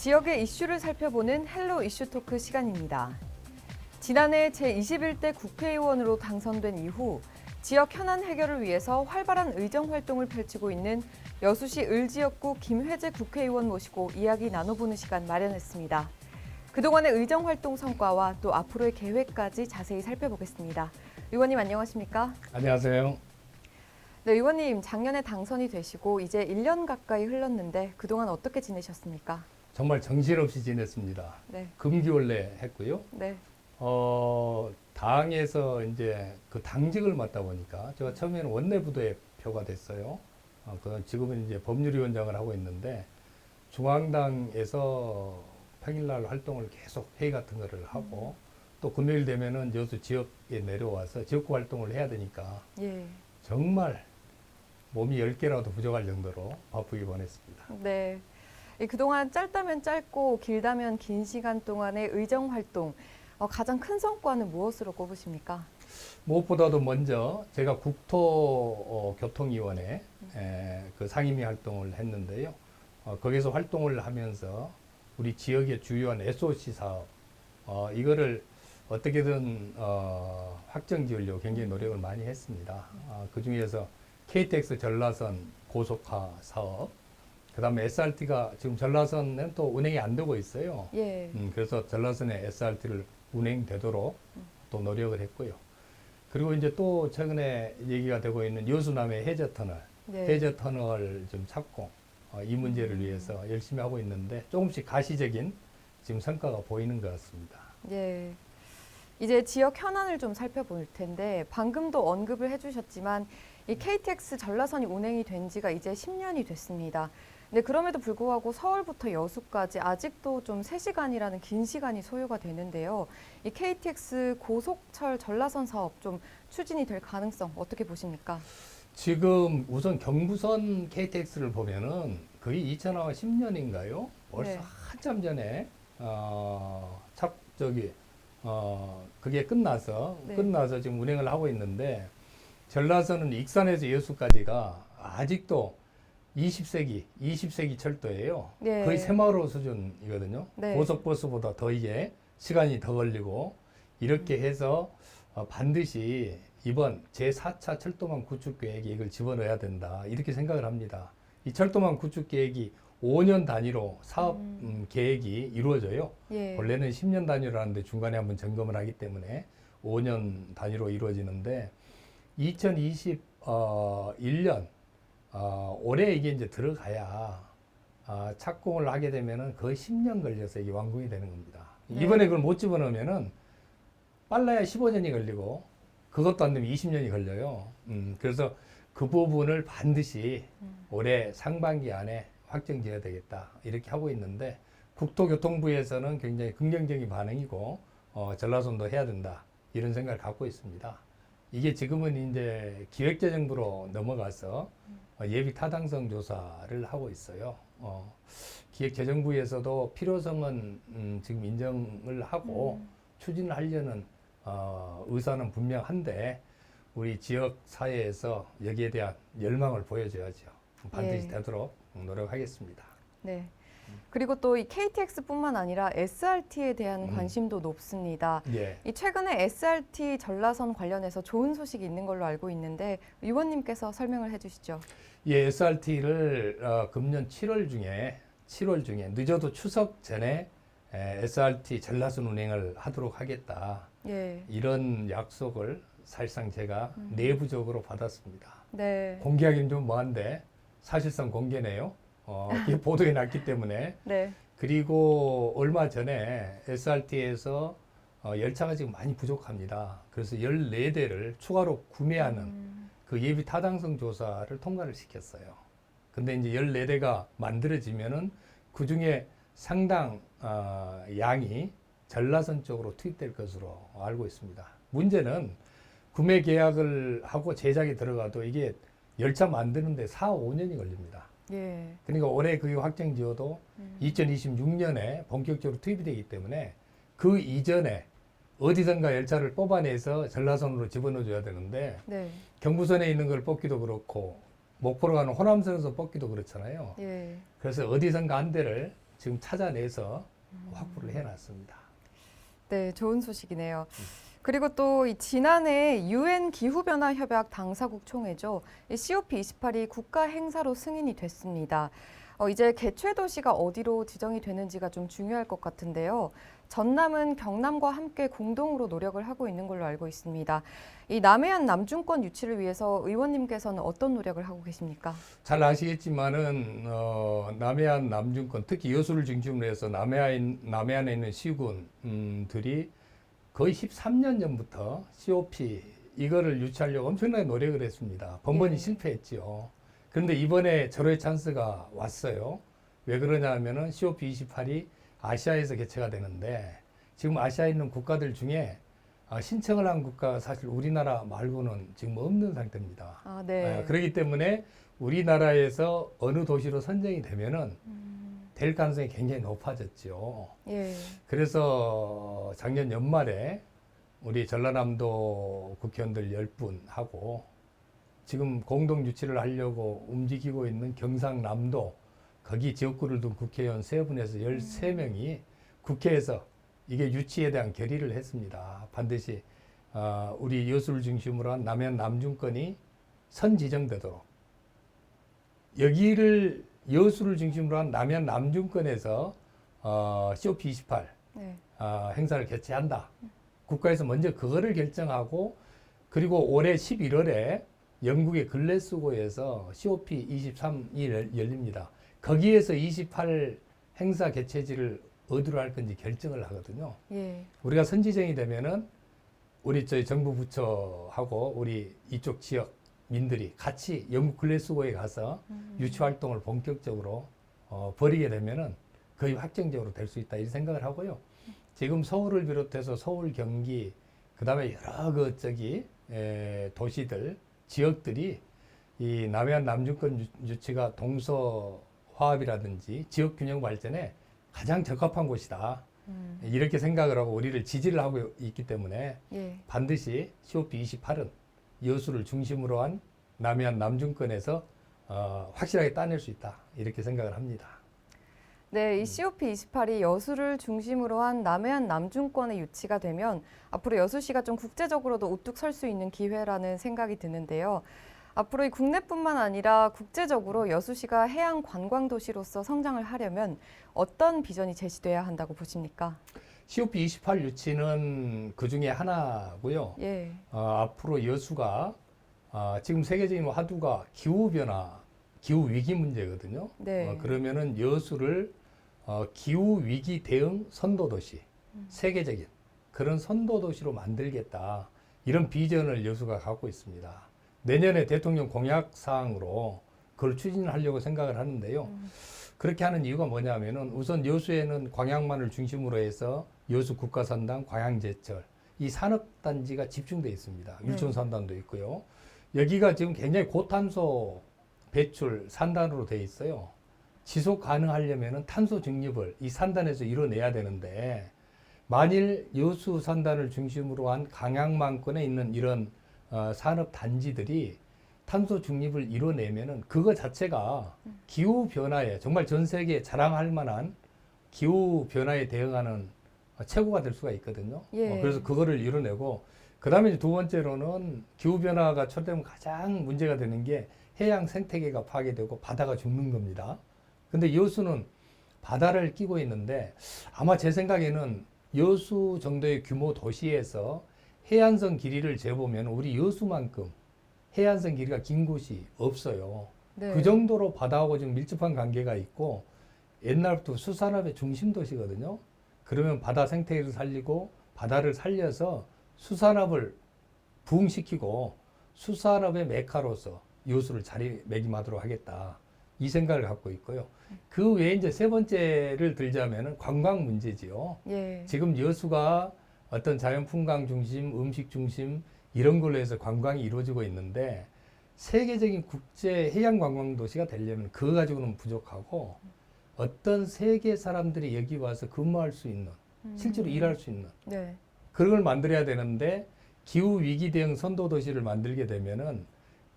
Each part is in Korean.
지역의 이슈를 살펴보는 헬로 이슈 토크 시간입니다. 지난해 제21대 국회의원으로 당선된 이후 지역 현안 해결을 위해서 활발한 의정 활동을 펼치고 있는 여수시 을지역구 김회재 국회의원 모시고 이야기 나눠보는 시간 마련했습니다. 그동안의 의정 활동 성과와 또 앞으로의 계획까지 자세히 살펴보겠습니다. 의원님 안녕하십니까? 안녕하세요. 네, 의원님 작년에 당선이 되시고 이제 1년 가까이 흘렀는데 그동안 어떻게 지내셨습니까? 정말 정신없이 지냈습니다. 네. 금기원래 했고요. 네. 당에서 이제 그 당직을 맡다 보니까 제가 처음에는 원내부도의 표가 됐어요. 지금은 이제 법률위원장을 하고 있는데 중앙당에서 평일날 활동을 계속 회의 같은 거를 하고 또 금요일 되면은 여수 지역에 내려와서 지역구 활동을 해야 되니까 예. 정말 몸이 10개라도 부족할 정도로 바쁘게 보냈습니다. 네. 그동안 짧다면 짧고 길다면 긴 시간 동안의 의정 활동, 가장 큰 성과는 무엇으로 꼽으십니까? 무엇보다도 먼저 제가 국토교통위원회 그 상임위 활동을 했는데요. 거기서 활동을 하면서 우리 지역의 주요한 SOC 사업, 이거를 어떻게든 확정 지으려고 굉장히 노력을 많이 했습니다. 그 중에서 KTX 전라선 고속화 사업, 그 다음에 SRT가 지금 전라선은 또 운행이 안 되고 있어요. 예. 그래서 전라선에 SRT를 운행되도록 또 노력을 했고요. 그리고 이제 또 최근에 얘기가 되고 있는 여수남해 해저터널, 네. 해저터널 좀 착공, 이 문제를 위해서 열심히 하고 있는데 조금씩 가시적인 지금 성과가 보이는 것 같습니다. 예. 이제 지역 현안을 좀 살펴볼 텐데 방금도 언급을 해주셨지만 이 KTX 전라선이 운행이 된 지가 이제 10년이 됐습니다. 근데 그럼에도 불구하고 서울부터 여수까지 아직도 좀 3시간이라는 긴 시간이 소요가 되는데요. 이 KTX 고속철 전라선 사업 좀 추진이 될 가능성 어떻게 보십니까? 지금 우선 경부선 KTX를 보면은 그게 2010년인가요? 벌써 네. 한참 전에 그게 끝나서 네. 지금 운행을 하고 있는데 전라선은 익산에서 여수까지가 아직도 20세기 철도예요. 네. 거의 새마을 수준이거든요. 네. 고속버스보다 더 이게 시간이 더 걸리고 이렇게 해서 반드시 이번 제4차 철도망 구축 계획에 이걸 집어넣어야 된다. 이렇게 생각을 합니다. 이 철도망 구축 계획이 5년 단위로 사업 계획이 이루어져요. 예. 원래는 10년 단위로 하는데 중간에 한번 점검을 하기 때문에 5년 단위로 이루어지는데 2021년 올해 이게 이제 들어가야 착공을 하게 되면은 거의 10년 걸려서 이게 완공이 되는 겁니다. 네. 이번에 그걸 못 집어넣으면은 빨라야 15년이 걸리고 그것도 안 되면 20년이 걸려요. 그래서 그 부분을 반드시 올해 상반기 안에 확정 지어야 되겠다. 이렇게 하고 있는데 국토교통부에서는 굉장히 긍정적인 반응이고 전라선도 해야 된다. 이런 생각을 갖고 있습니다. 이게 지금은 이제 기획재정부로 넘어가서 예비 타당성 조사를 하고 있어요. 기획재정부에서도 필요성은 지금 인정을 하고 추진을 하려는 의사는 분명한데 우리 지역 사회에서 여기에 대한 열망을 보여줘야죠. 반드시 예. 되도록 노력하겠습니다. 네. 그리고 또 이 KTX뿐만 아니라 SRT에 대한 관심도 높습니다. 예. 이 최근에 SRT 전라선 관련해서 좋은 소식이 있는 걸로 알고 있는데 의원님께서 설명을 해주시죠. 예, SRT를 금년 7월 중에 늦어도 추석 전에 SRT 전라선 운행을 하도록 하겠다. 예. 이런 약속을 사실상 제가 내부적으로 받았습니다. 네. 공개하기는 좀 뭐한데 사실상 공개네요. 이게 보도에 났기 때문에. 네. 그리고 얼마 전에 SRT에서 열차가 지금 많이 부족합니다. 그래서 14대를 추가로 구매하는 그 예비 타당성 조사를 통과를 시켰어요. 근데 이제 14대가 만들어지면은 그 중에 상당 양이 전라선 쪽으로 투입될 것으로 알고 있습니다. 문제는 구매 계약을 하고 제작에 들어가도 이게 열차 만드는데 4, 5년이 걸립니다. 예. 그러니까 올해 그게 확정 지어도 2026년에 본격적으로 투입이 되기 때문에 그 이전에 어디선가 열차를 뽑아내서 전라선으로 집어넣어줘야 되는데 네. 경부선에 있는 걸 뽑기도 그렇고 목포로 가는 호남선에서 뽑기도 그렇잖아요. 예. 그래서 어디선가 한 대를 지금 찾아내서 확보를 해놨습니다. 네, 좋은 소식이네요. 그리고 또 이 지난해 유엔 기후변화 협약 당사국 총회죠. 이 COP28이 국가 행사로 승인이 됐습니다. 이제 개최 도시가 어디로 지정이 되는지가 좀 중요할 것 같은데요. 전남은 경남과 함께 공동으로 노력을 하고 있는 걸로 알고 있습니다. 이 남해안 남중권 유치를 위해서 의원님께서는 어떤 노력을 하고 계십니까? 잘 아시겠지만은 남해안 남중권, 특히 여수를 중심으로 해서 남해안에 있는 시군들이 거의 13년 전부터 COP 이거를 유치하려고 엄청나게 노력을 했습니다. 번번이 예. 실패했지요. 그런데 이번에 절호의 찬스가 왔어요. 왜 그러냐 하면은 COP28이 아시아에서 개최가 되는데 지금 아시아에 있는 국가들 중에 신청을 한 국가가 사실 우리나라 말고는 지금 없는 상태입니다. 아, 네. 그렇기 때문에 우리나라에서 어느 도시로 선정이 되면은 될 가능성이 굉장히 높아졌죠. 예. 그래서 작년 연말에 우리 전라남도 국회의원들 10분하고 지금 공동 유치를 하려고 움직이고 있는 경상남도 거기 지역구를 둔 국회의원 3분에서 13명이 국회에서 이게 유치에 대한 결의를 했습니다. 반드시 우리 여수를 중심으로 한 남해안 남중권이 선지정되도록 여기를 여수를 중심으로 한 남해안 남중권에서 COP28 네. 행사를 개최한다. 국가에서 먼저 그거를 결정하고 그리고 올해 11월에 영국의 글래스고에서 COP23이 열립니다. 거기에서 28 행사 개최지를 어디로 할 건지 결정을 하거든요. 예. 우리가 선지정이 되면은 우리 저희 정부 부처하고 우리 이쪽 지역 민들이 같이 영국 글래스고에 가서 유치 활동을 본격적으로 벌이게 되면은 거의 확정적으로 될 수 있다 이 생각을 하고요. 지금 서울을 비롯해서 서울, 경기, 그다음에 여러 도시들, 지역들이 이 남해안 남중권 유치가 동서화합이라든지 지역 균형 발전에 가장 적합한 곳이다. 이렇게 생각을 하고 우리를 지지를 하고 있기 때문에 예. 반드시 COP28은 여수를 중심으로 한 남해안 남중권에서 확실하게 따낼 수 있다. 이렇게 생각을 합니다. 네, 이 COP28이 여수를 중심으로 한 남해안 남중권의 유치가 되면 앞으로 여수시가 좀 국제적으로도 우뚝 설 수 있는 기회라는 생각이 드는데요. 앞으로 이 국내뿐만 아니라 국제적으로 여수시가 해양 관광 도시로서 성장을 하려면 어떤 비전이 제시돼야 한다고 보십니까? COP28 유치는 그 중에 하나고요. 예. 앞으로 여수가 지금 세계적인 화두가 기후변화, 기후위기 문제거든요. 네. 그러면은 여수를 기후위기 대응 선도도시, 세계적인 그런 선도도시로 만들겠다. 이런 비전을 여수가 갖고 있습니다. 내년에 대통령 공약 사항으로 그걸 추진하려고 생각을 하는데요. 그렇게 하는 이유가 뭐냐면은 우선 여수에는 광양만을 중심으로 해서 여수 국가산단, 광양제철 이 산업단지가 집중되어 있습니다. 네. 율촌산단도 있고요. 여기가 지금 굉장히 고탄소 배출 산단으로 되어 있어요. 지속 가능하려면은 탄소 중립을 이 산단에서 이뤄내야 되는데 만일 여수 산단을 중심으로 한 강양만권에 있는 이런 산업 단지들이 탄소 중립을 이뤄내면은 그거 자체가 기후 변화에 정말 전 세계에 자랑할 만한 기후 변화에 대응하는 최고가 될 수가 있거든요. 예. 그래서 그거를 이뤄내고 그다음에 두 번째로는 기후 변화가 초래되면 가장 문제가 되는 게 해양 생태계가 파괴되고 바다가 죽는 겁니다. 근데 여수는 바다를 끼고 있는데 아마 제 생각에는 여수 정도의 규모 도시에서 해안선 길이를 재보면 우리 여수만큼 해안선 길이가 긴 곳이 없어요. 네. 그 정도로 바다하고 지금 밀접한 관계가 있고 옛날부터 수산업의 중심 도시거든요. 그러면 바다 생태계를 살리고 바다를 살려서 수산업을 부흥시키고 수산업의 메카로서 여수를 자리매김하도록 하겠다. 이 생각을 갖고 있고요. 그 외에 이제 세 번째를 들자면은 관광 문제지요. 예. 지금 여수가 어떤 자연 풍광 중심, 음식 중심 이런 걸로 해서 관광이 이루어지고 있는데 세계적인 국제 해양 관광 도시가 되려면 그거 가지고는 부족하고 어떤 세계 사람들이 여기 와서 근무할 수 있는 실제로 일할 수 있는 네. 그런 걸 만들어야 되는데 기후 위기 대응 선도 도시를 만들게 되면은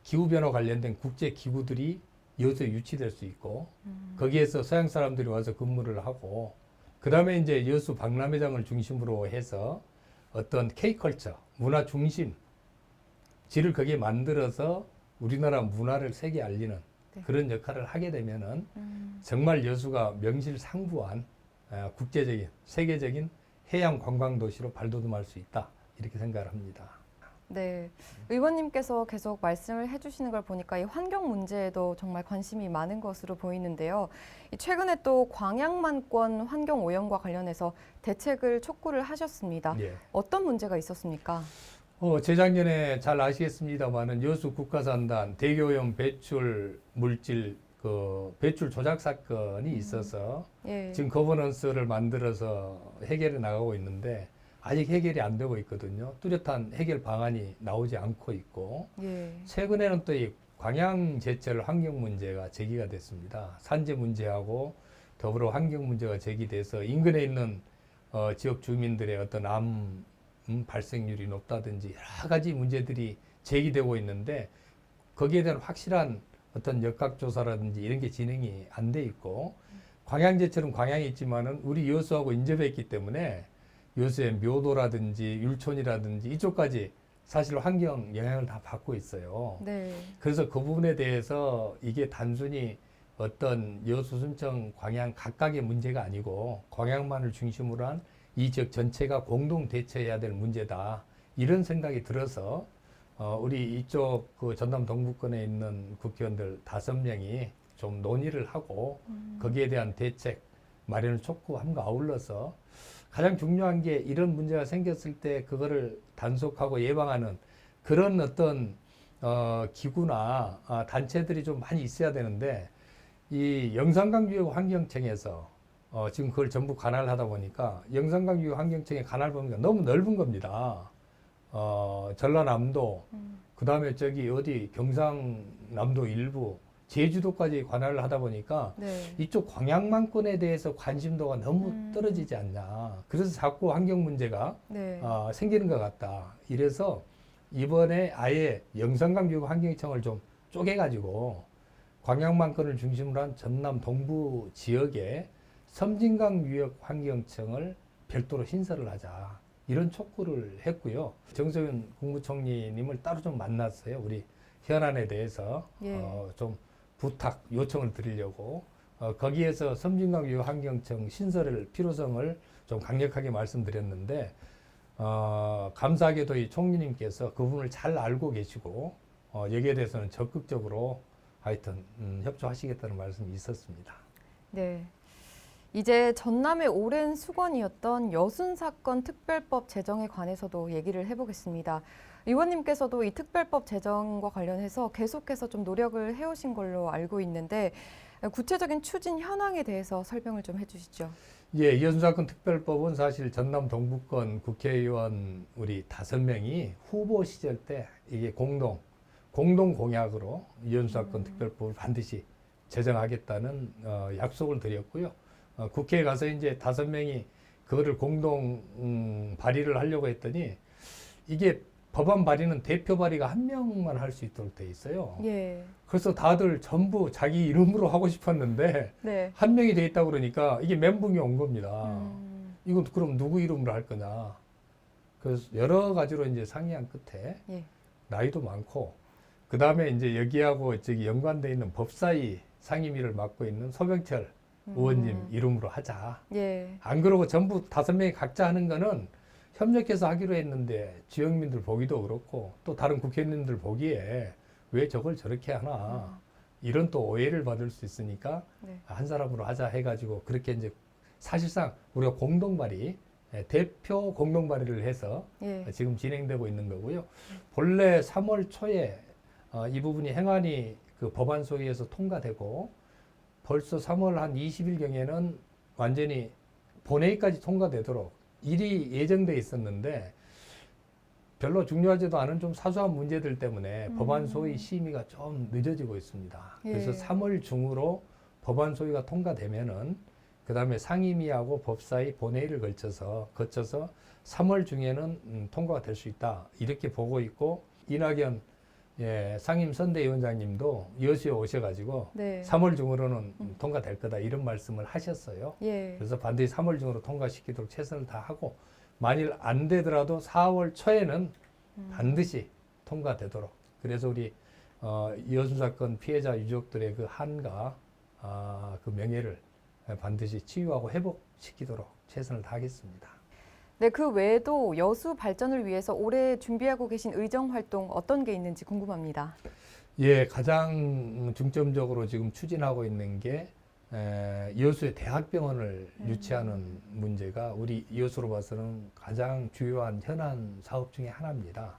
기후 변화 관련된 국제 기구들이 여수에 유치될 수 있고 거기에서 서양 사람들이 와서 근무를 하고 그 다음에 이제 여수 박람회장을 중심으로 해서 어떤 K컬처, 문화 중심 지를 거기에 만들어서 우리나라 문화를 세계에 알리는 네. 그런 역할을 하게 되면은 정말 여수가 명실상부한 국제적인, 세계적인 해양 관광 도시로 발돋움할 수 있다. 이렇게 생각을 합니다. 네, 의원님께서 계속 말씀을 해주시는 걸 보니까 이 환경 문제에도 정말 관심이 많은 것으로 보이는데요. 최근에 또 광양만권 환경 오염과 관련해서 대책을 촉구를 하셨습니다. 예. 어떤 문제가 있었습니까? 재작년에 잘 아시겠습니다만은 여수 국가산단 대기오염 배출 물질 배출 조작 사건이 있어서 예. 지금 거버넌스를 만들어서 해결해 나가고 있는데 아직 해결이 안 되고 있거든요. 뚜렷한 해결 방안이 나오지 않고 있고 예. 최근에는 또 이 광양 제철 환경 문제가 제기가 됐습니다. 산재 문제하고 더불어 환경 문제가 제기돼서 인근에 있는 지역 주민들의 어떤 암 발생률이 높다든지 여러 가지 문제들이 제기되고 있는데 거기에 대한 확실한 어떤 역학조사라든지 이런 게 진행이 안 돼 있고 광양제철은 광양에 있지만은 우리 여수하고 인접해 있기 때문에 여수의 묘도라든지 율촌이라든지 이쪽까지 사실 환경 영향을 다 받고 있어요. 네. 그래서 그 부분에 대해서 이게 단순히 어떤 여수, 순천, 광양 각각의 문제가 아니고 광양만을 중심으로 한 이 지역 전체가 공동 대처해야 될 문제다. 이런 생각이 들어서 우리 이쪽 그 전남 동부권에 있는 국회의원들 5명이 좀 논의를 하고 거기에 대한 대책 마련을 촉구함과 아울러서 가장 중요한 게 이런 문제가 생겼을 때 그거를 단속하고 예방하는 그런 어떤 기구나 단체들이 좀 많이 있어야 되는데 이 영산강유역 환경청에서 지금 그걸 전부 관할을 하다 보니까 영산강유역 환경청의 관할 범위가 너무 넓은 겁니다. 전라남도, 그 다음에 저기 어디 경상남도 일부, 제주도까지 관할을 하다 보니까 네. 이쪽 광양만권에 대해서 관심도가 너무 떨어지지 않냐. 그래서 자꾸 환경 문제가 네. 생기는 것 같다. 이래서 이번에 아예 영산강유역 환경청을 좀 쪼개가지고 광양만권을 중심으로 한 전남 동부 지역에 섬진강 유역 환경청을 별도로 신설을 하자. 이런 촉구를 했고요. 정세균 국무총리님을 따로 좀 만났어요. 우리 현안에 대해서 예. 좀 부탁, 요청을 드리려고 거기에서 섬진강 유역 환경청 신설의 필요성을 좀 강력하게 말씀드렸는데 감사하게도 이 총리님께서 그 부분을 잘 알고 계시고 여기에 대해서는 적극적으로 하여튼 협조하시겠다는 말씀이 있었습니다. 네. 이제 전남의 오랜 수건이었던 여순 사건 특별법 제정에 관해서도 얘기를 해보겠습니다. 의원님께서도 이 특별법 제정과 관련해서 계속해서 좀 노력을 해오신 걸로 알고 있는데 구체적인 추진 현황에 대해서 설명을 좀 해주시죠. 예, 여순 사건 특별법은 사실 전남 동부권 국회의원 우리 5명이 후보 시절 때 이게 공동 공약으로 여순 사건 특별법을 반드시 제정하겠다는 약속을 드렸고요. 국회에 가서 이제 5명이 그거를 공동 발의를 하려고 했더니 이게 법안 발의는 대표 발의가 1명만 할 수 있도록 돼 있어요. 예. 그래서 다들 전부 자기 이름으로 하고 싶었는데 네. 1명이 돼 있다고 그러니까 이게 멘붕이 온 겁니다. 이건 그럼 누구 이름으로 할 거냐. 그래서 여러 가지로 이제 상의한 끝에 예. 나이도 많고 그 다음에 이제 여기하고 저기 연관돼 있는 법사위 상임위를 맡고 있는 소병철 의원님 이름으로 하자. 예. 안 그러고 전부 5명이 각자 하는 거는 협력해서 하기로 했는데 지역민들 보기도 그렇고 또 다른 국회의원님들 보기에 왜 저걸 저렇게 하나 이런 또 오해를 받을 수 있으니까 네. 한 사람으로 하자 해가지고 그렇게 이제 사실상 우리가 공동 발의 대표 공동 발의를 해서 예. 지금 진행되고 있는 거고요. 본래 3월 초에 이 부분이 행안위 그 법안 소위에서 통과되고 벌써 3월 한 20일경에는 완전히 본회의까지 통과되도록 일이 예정돼 있었는데 별로 중요하지도 않은 좀 사소한 문제들 때문에 법안 소위 심의가 좀 늦어지고 있습니다. 그래서 예. 3월 중으로 법안 소위가 통과되면은 그 다음에 상임위하고 법사위 본회의를 거쳐서 3월 중에는 통과가 될 수 있다. 이렇게 보고 있고 이낙연 예, 상임 선대위원장님도 여수에 오셔가지고 네. 3월 중으로는 통과될 거다 이런 말씀을 하셨어요. 예. 그래서 반드시 3월 중으로 통과시키도록 최선을 다하고 만일 안 되더라도 4월 초에는 반드시 통과되도록 그래서 우리 여수 사건 피해자 유족들의 그 한과 그 명예를 반드시 치유하고 회복시키도록 최선을 다하겠습니다. 네, 그 외에도 여수 발전을 위해서 올해 준비하고 계신 의정 활동 어떤 게 있는지 궁금합니다. 예, 가장 중점적으로 지금 추진하고 있는 게 여수의 대학병원을 유치하는 문제가 우리 여수로 봐서는 가장 주요한 현안 사업 중에 하나입니다.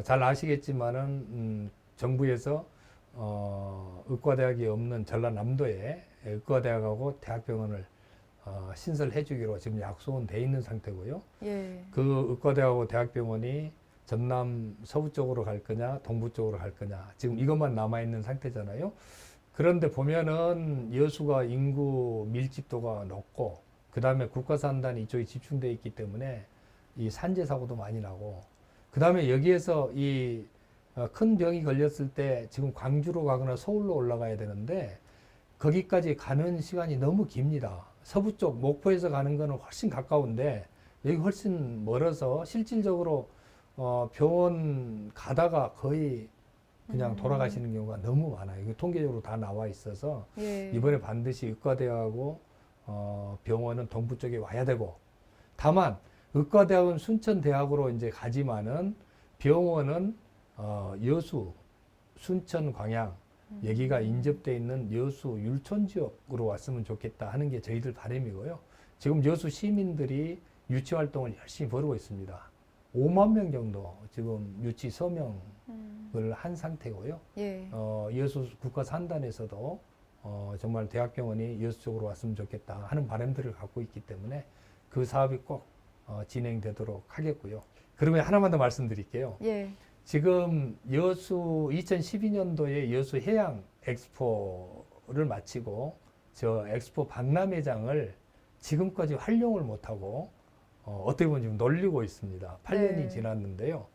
잘 아시겠지만은 정부에서 의과대학이 없는 전라남도에 의과대학하고 대학병원을 신설해 주기로 지금 약속은 돼 있는 상태고요. 예. 그 의과대학하고 대학병원이 전남 서부 쪽으로 갈 거냐, 동부 쪽으로 갈 거냐. 지금 이것만 남아 있는 상태잖아요. 그런데 보면은 여수가 인구 밀집도가 높고, 그 다음에 국가산단이 이쪽에 집중되어 있기 때문에 이 산재 사고도 많이 나고, 그 다음에 여기에서 이 큰 병이 걸렸을 때 지금 광주로 가거나 서울로 올라가야 되는데, 거기까지 가는 시간이 너무 깁니다. 서부 쪽 목포에서 가는 거는 훨씬 가까운데 여기 훨씬 멀어서 실질적으로 병원 가다가 거의 그냥 돌아가시는 경우가 너무 많아요. 이거 통계적으로 다 나와 있어서 예. 이번에 반드시 의과대학하고 병원은 동부 쪽에 와야 되고, 다만 의과대학은 순천대학으로 이제 가지만은 병원은 여수, 순천, 광양 여기가 인접돼 있는 여수 율촌 지역으로 왔으면 좋겠다 하는 게 저희들 바람이고요. 지금 여수 시민들이 유치 활동을 열심히 벌이고 있습니다. 5만 명 정도 지금 유치 서명을 한 상태고요. 예. 여수 국가산단에서도 정말 대학병원이 여수 쪽으로 왔으면 좋겠다 하는 바람들을 갖고 있기 때문에 그 사업이 꼭 진행되도록 하겠고요. 그러면 하나만 더 말씀드릴게요. 예. 지금 여수 2012년도에 여수 해양 엑스포를 마치고 저 엑스포 박람회장을 지금까지 활용을 못하고 어떻게 보면 지금 놀리고 있습니다. 8년이 네. 지났는데요.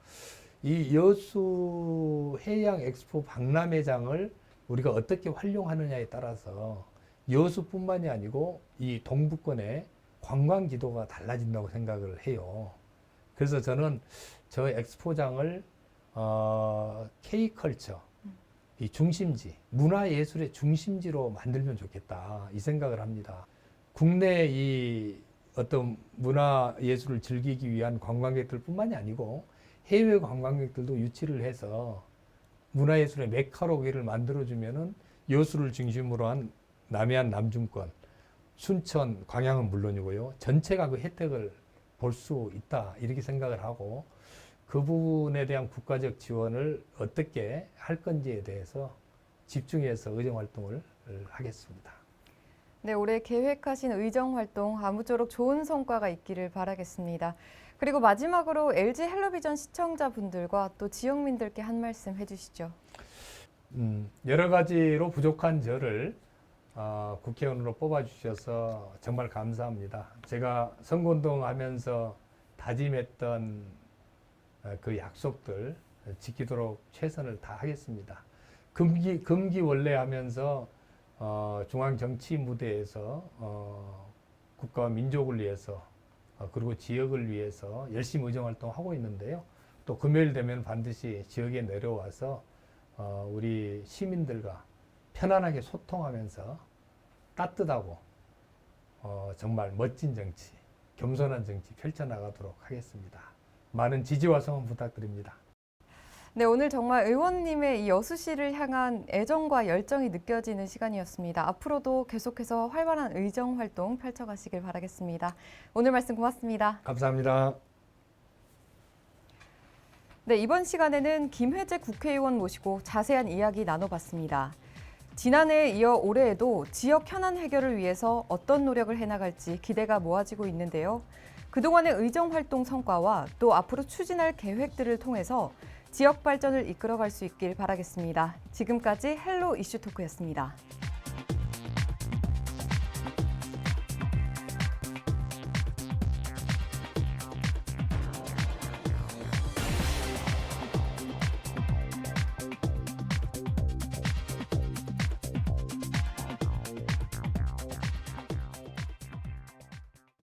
이 여수 해양 엑스포 박람회장을 우리가 어떻게 활용하느냐에 따라서 여수뿐만이 아니고 이 동부권의 관광 지도가 달라진다고 생각을 해요. 그래서 저는 저 엑스포장을 K컬처, 이 중심지, 문화예술의 중심지로 만들면 좋겠다 이 생각을 합니다. 국내 이 어떤 문화예술을 즐기기 위한 관광객들뿐만이 아니고 해외 관광객들도 유치를 해서 문화예술의 메카로 거기를 만들어주면은 여수를 중심으로 한 남해안 남중권, 순천, 광양은 물론이고요. 전체가 그 혜택을 볼 수 있다 이렇게 생각을 하고, 그 부분에 대한 국가적 지원을 어떻게 할 건지에 대해서 집중해서 의정 활동을 하겠습니다. 네, 올해 계획하신 의정 활동 아무쪼록 좋은 성과가 있기를 바라겠습니다. 그리고 마지막으로 LG 헬로비전 시청자분들과 또 지역민들께 한 말씀 해주시죠. 여러 가지로 부족한 저를 국회의원으로 뽑아주셔서 정말 감사합니다. 제가 선거운동 하면서 다짐했던 그 약속들 지키도록 최선을 다하겠습니다. 금기원래 하면서 중앙 정치 무대에서 국가와 민족을 위해서 그리고 지역을 위해서 열심히 의정활동하고 있는데요. 또 금요일 되면 반드시 지역에 내려와서 우리 시민들과 편안하게 소통하면서 따뜻하고 정말 멋진 정치, 겸손한 정치 펼쳐나가도록 하겠습니다. 많은 지지와 성원 부탁드립니다. 네, 오늘 정말 의원님의 이 여수시를 향한 애정과 열정이 느껴지는 시간이었습니다. 앞으로도 계속해서 활발한 의정 활동 펼쳐가시길 바라겠습니다. 오늘 말씀 고맙습니다. 감사합니다. 네, 이번 시간에는 김회재 국회의원 모시고 자세한 이야기 나눠봤습니다. 지난해에 이어 올해에도 지역 현안 해결을 위해서 어떤 노력을 해나갈지 기대가 모아지고 있는데요. 그동안의 의정 활동 성과와 또 앞으로 추진할 계획들을 통해서 지역 발전을 이끌어갈 수 있길 바라겠습니다. 지금까지 헬로 이슈토크였습니다.